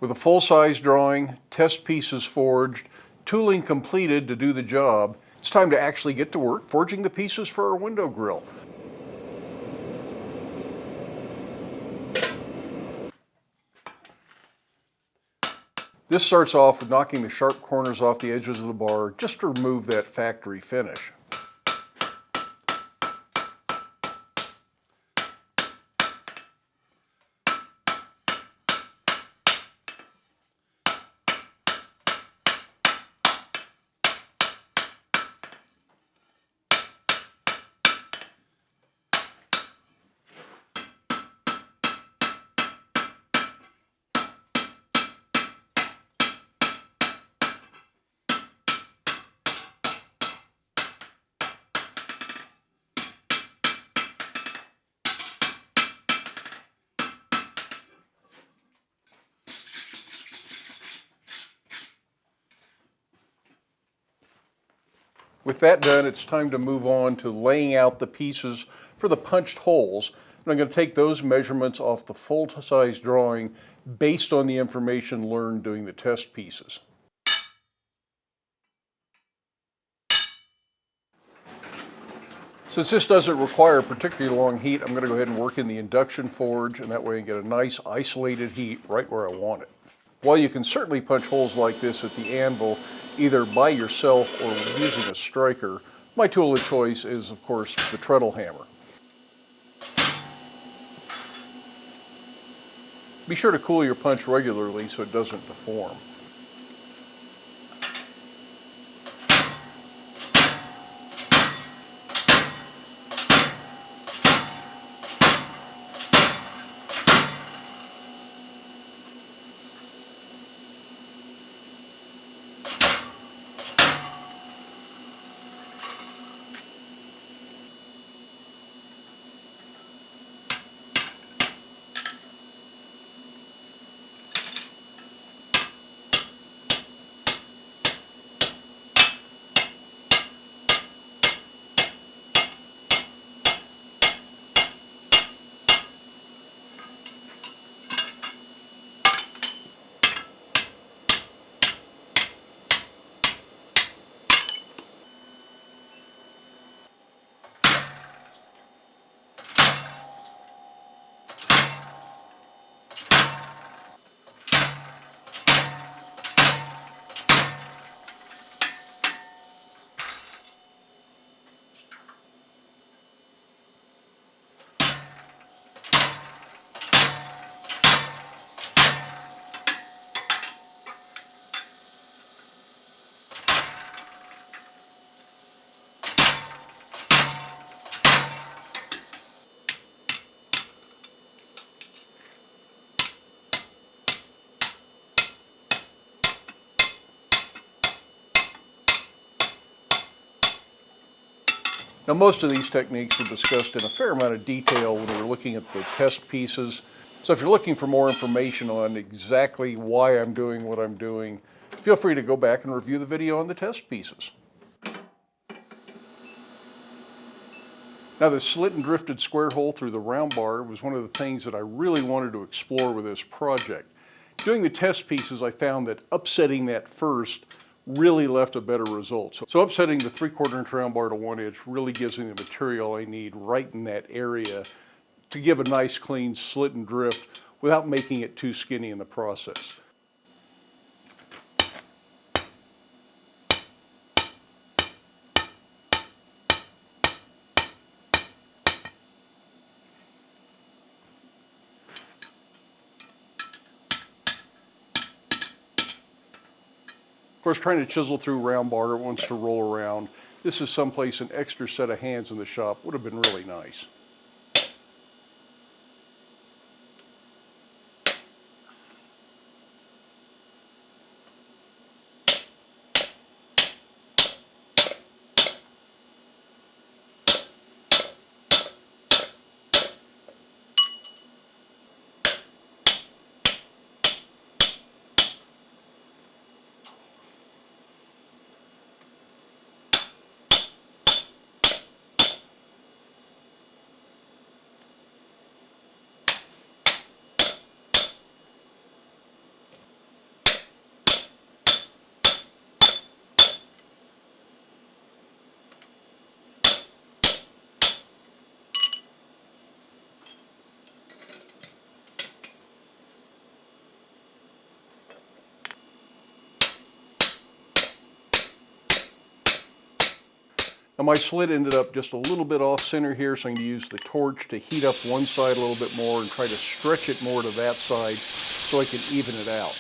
With a full-size drawing, test pieces forged, tooling completed to do the job, it's time to actually get to work forging the pieces for our window grill. This starts off with knocking the sharp corners off the edges of the bar just to remove that factory finish. With that done, it's time to move on to laying out the pieces for the punched holes. And I'm going to take those measurements off the full-size drawing based on the information learned doing the test pieces. Since this doesn't require particularly long heat, I'm going to go ahead and work in the induction forge, and that way I get a nice isolated heat right where I want it. While you can certainly punch holes like this at the anvil, either by yourself or using a striker, my tool of choice is, of course, the treadle hammer. Be sure to cool your punch regularly so it doesn't deform. Now, most of these techniques were discussed in a fair amount of detail when we were looking at the test pieces. So if you're looking for more information on exactly why I'm doing what I'm doing, feel free to go back and review the video on the test pieces. Now, the slit and drifted square hole through the round bar was one of the things that I really wanted to explore with this project. Doing the test pieces, I found that upsetting that first really left a better result. So upsetting the 3/4 inch round bar to 1 inch really gives me the material I need right in that area to give a nice clean slit and drift without making it too skinny in the process. Of course, trying to chisel through round bar, it wants to roll around. This is someplace an extra set of hands in the shop would have been really nice. Now my slit ended up just a little bit off center here, so I'm going to use the torch to heat up one side a little bit more and try to stretch it more to that side so I can even it out.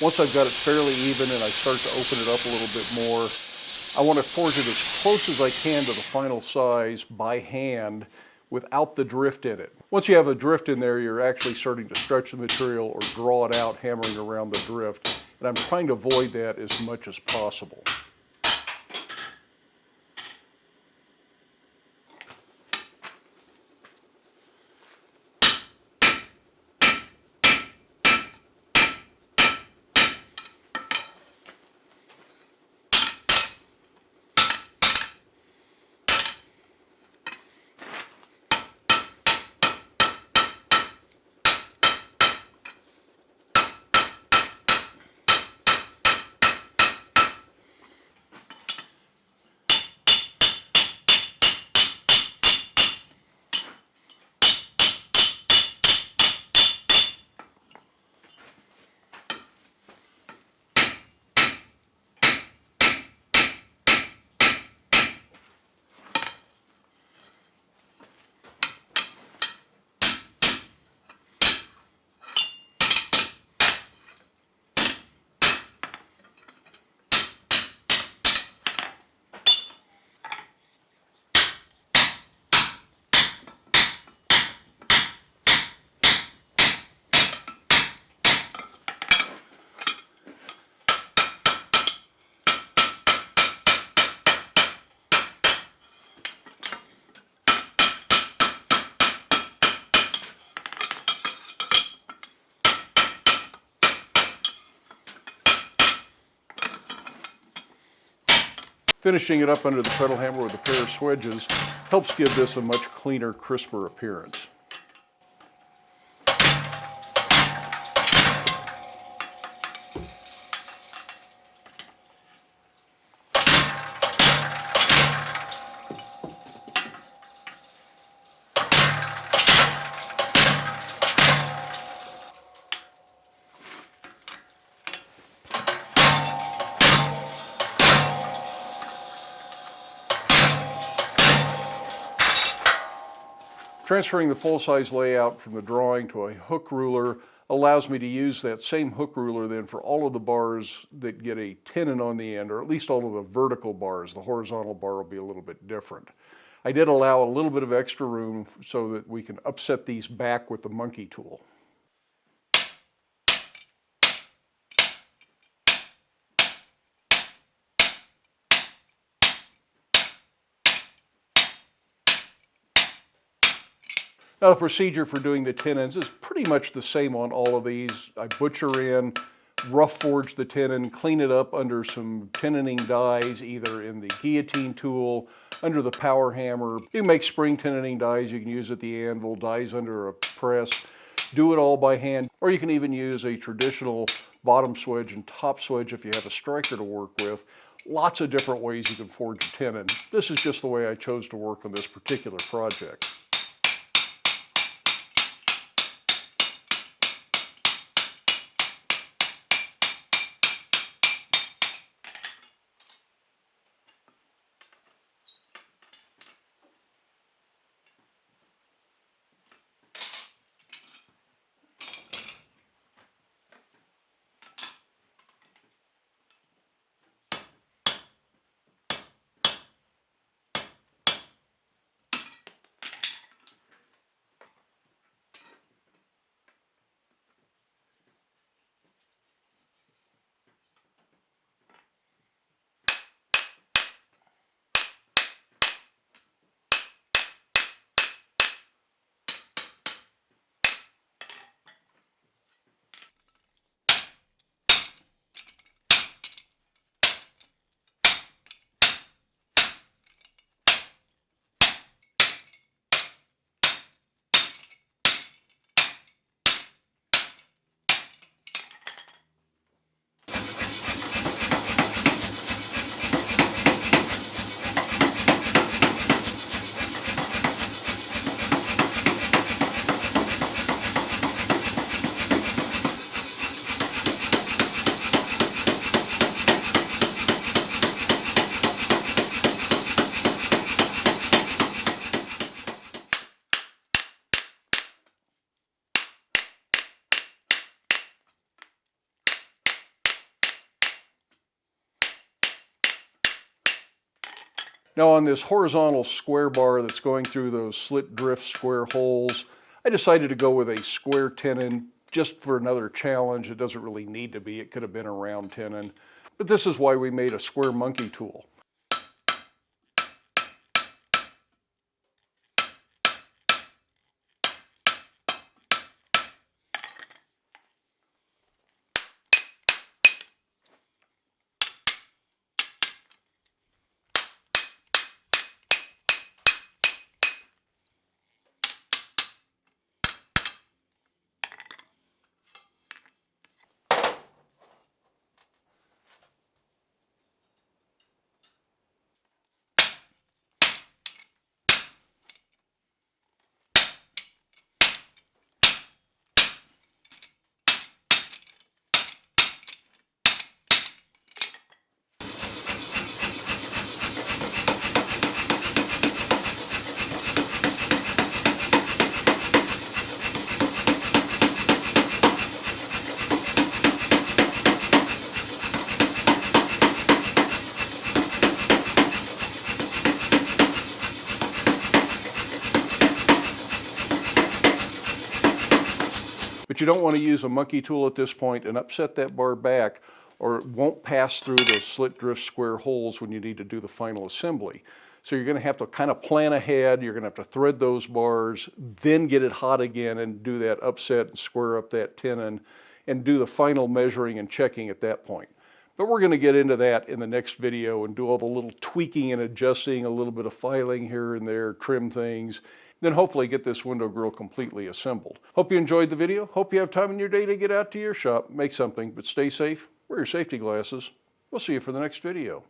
Once I've got it fairly even and I start to open it up a little bit more, I want to forge it as close as I can to the final size by hand without the drift in it. Once you have a drift in there, you're actually starting to stretch the material or draw it out, hammering around the drift, and I'm trying to avoid that as much as possible. Finishing it up under the pedal hammer with a pair of swedges helps give this a much cleaner, crisper appearance. Transferring the full-size layout from the drawing to a hook ruler allows me to use that same hook ruler then for all of the bars that get a tenon on the end, or at least all of the vertical bars. The horizontal bar will be a little bit different. I did allow a little bit of extra room so that we can upset these back with the monkey tool. Now the procedure for doing the tenons is pretty much the same on all of these. I butcher in, rough forge the tenon, clean it up under some tenoning dies, either in the guillotine tool, under the power hammer. You can make spring tenoning dies, you can use at the anvil, dies under a press. Do it all by hand, or you can even use a traditional bottom swedge and top swedge if you have a striker to work with. Lots of different ways you can forge a tenon. This is just the way I chose to work on this particular project. Now on this horizontal square bar that's going through those slit drift square holes, I decided to go with a square tenon just for another challenge. It doesn't really need to be. It could have been a round tenon. But this is why we made a square monkey tool. But you don't want to use a monkey tool at this point and upset that bar back, or it won't pass through those slit drift square holes when you need to do the final assembly. So you're going to have to kind of plan ahead. You're going to have to thread those bars, then get it hot again and do that upset and square up that tenon and do the final measuring and checking at that point. But we're going to get into that in the next video and do all the little tweaking and adjusting, a little bit of filing here and there, trim things, then hopefully get this window grill completely assembled. Hope you enjoyed the video. Hope you have time in your day to get out to your shop, make something, but stay safe, wear your safety glasses. We'll see you for the next video.